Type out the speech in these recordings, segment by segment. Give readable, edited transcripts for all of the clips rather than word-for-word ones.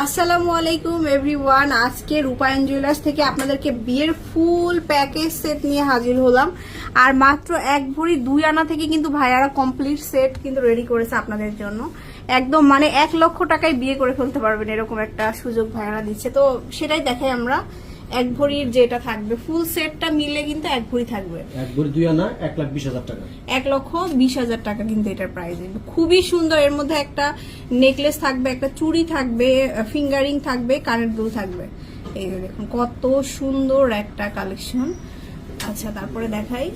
আসসালামু আলাইকুম এভরিওয়ান। আজকে রূপায়ণ জুয়েলার্স থেকে আপনাদেরকে বিয়ের ফুল প্যাকেজ সেট নিয়ে হাজির হলাম। আর মাত্র 1 ভরি 2 আনা থেকে কিন্তু ভাইয়ারা কমপ্লিট সেট কিন্তু রেডি করেছে আপনাদের জন্য। একদম মানে 1 লক্ষ টাকায় বিয়ে করে ফেলতে পারবেন, এরকম একটা সুযোগ ভাইয়ারা দিচ্ছে। তো সেটাই দেখাই আমরা। 1 ভরির যেটা থাকবে ফুল সেটটা মিলে কিন্তু 1 ভরি থাকবে। 1 ভরি 2 আনা 1,20,000 টাকা। 1,20,000 টাকা কিন্তু এটার প্রাইস। খুবই সুন্দর। এর মধ্যে একটা নেকলেস থাকবে, একটা চুড়ি থাকবে, ফিঙ্গারিং থাকবে, কানের দুল থাকবে। এই যে দেখুন কত সুন্দর একটা কালেকশন। আচ্ছা তারপরে দেখাই।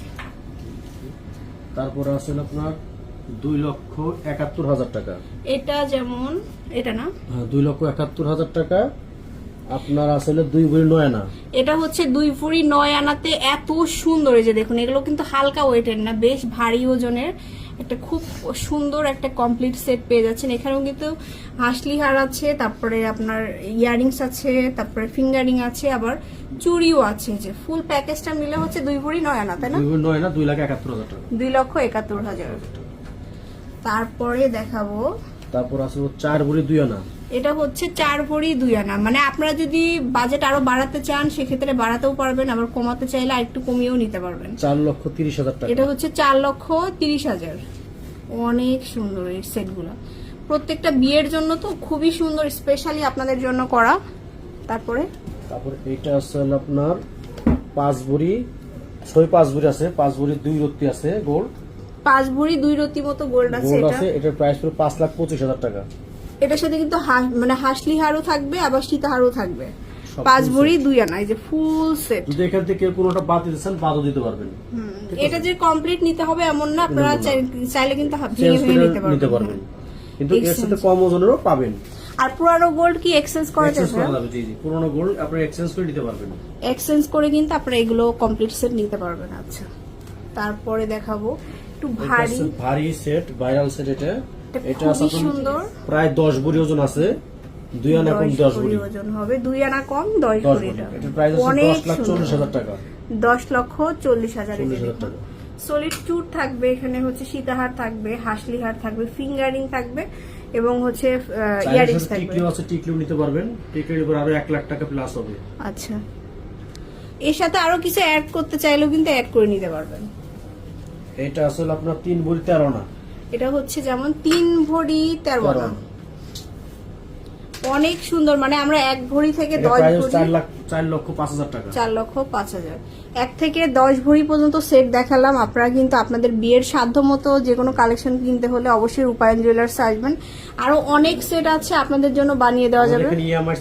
তারপরে আছে আপনার 2,71,000 টাকা। এটা যেমন এটা না, হ্যাঁ 2,71,000 টাকা। আপনার আসলে 2 ভরি 9 আনা। এটা হচ্ছে 2 ভরি 9 আনাতে এত সুন্দর। এই যে দেখুন এগুলো কিন্তু হালকা ওয়েটের না, বেশ ভারী ওজনের একটা খুব সুন্দর একটা কমপ্লিট সেট পেয়ে যাচ্ছেন। এখানেও কিন্তু হাসলি হার আছে, তারপরে আপনার ইয়ারিংস আছে, তারপরে ফিঙ্গারিং আছে, আবার চুড়িও আছে। যে ফুল প্যাকেজটা মিলে হচ্ছে 2 ভরি 9 আনা, তাই না? 2 ভরি 9 আনা 2,71,000 টাকা। 2,71,000। তারপরে দেখাবো। তারপর আছে 4 ভরি 2 আনা। এটা হচ্ছে 4 ভরি 2 আনা। মানে আপনারা যদি বাজেট আরো বাড়াতে চান সেক্ষেত্রে বাড়াতেও পারবেন, আবার কমাতে চাইলে আরেকটু কমিয়েও নিতে পারবেন। 4,30,000 টাকা। এটা হচ্ছে 4,30,000। অনেক সুন্দর এই সেটগুলো, প্রত্যেকটা বিয়ের জন্য তো খুবই সুন্দর, স্পেশালি আপনাদের জন্য করা। তারপরে এটা আছে আপনার 5 ভরি 5 ভরি আছে, 5 ভরি 2 রত্তি আছে গোল্ড। 5 ভরি 2 রতি মতো গোল্ড আছে। গোল্ড এটা আছে, এটার প্রাইস পুরো 5,25,000 টাকা। এটার সাথে কিন্তু মানে হাসলি হারও থাকবে, আবার সীতাহারও থাকবে। সব 5 full ভরি 2 আনা, এই যে ফুল সেট। যদি এখান থেকে কোনোটা বাদ দিতে চান বাদও দিতে পারবেন। এটা যে কমপ্লিট নিতে হবে এমন না, আপনারা চাইলে কিন্তু চেঞ্জ ভেঙে করে নিতে নিতে পারবেন। পারবেন, কিন্তু এর সাথে কম ওজনেরও পাবেন। আর পুরানো গোল্ড কি এক্সচেঞ্জ করা এক্সচেঞ্জ যাবে? করা যাবে, জি জি, পুরনো গোল্ড আপনি এক্সচেঞ্জ করে নিতে পারবেন। এক্সচেঞ্জ করে কিন্তু আপনারা এগুলো কমপ্লিট সেট নিতে পারবেন। আচ্ছা তারপরে দেখাবো একটু ভারী ভারী সেট, ভাইরাল সেট। এটা আছে খুবই সুন্দর। প্রায় 10 ভরি ওজন আছে। 2 আনা কম 10 ভরি ওজন হবে, 2 আনা কম 10 ভরি। এটার প্রাইস আছে অনেক 10,40,000 টাকা। 10,40,000 টাকা। সলিড চুট থাকবে, এখানে হচ্ছে সীতাহার থাকবে, হাসলি হার থাকবে, ফিঙ্গারিং থাকবে, এবং হচ্ছে ইয়ারিংস থাকবে। টিকলিও আছে, টিকলিও নিতে পারবেন। টিকলির উপর আরো 1 লাখ টাকা প্লাস হবে। আচ্ছা এর সাথে আরো কিছু অ্যাড করতে চাইলেও কিন্তু অ্যাড করে নিতে পারবেন। এটা আসলে আপনার 3 ভরি 13 আনা। এটা হচ্ছে যেমন 3 ভরি 13 আনা। অনেক সুন্দর। মানে আমরা 1 ভরি থেকে 10 ভরি 4,05,000 টাকা। 4,05,000। 1 থেকে 10 ভরি পর্যন্ত সেট দেখালাম। আপনারা কিন্তু আপনাদের বিয়ের সাধ্য মতো যে কোনো কালেকশন কিনতে হলে অবশ্যই রূপায়ণ জুয়েলার্স আসবেন। আরো অনেক সেট আছে আপনাদের জন্য বানিয়ে দেওয়া যাবে।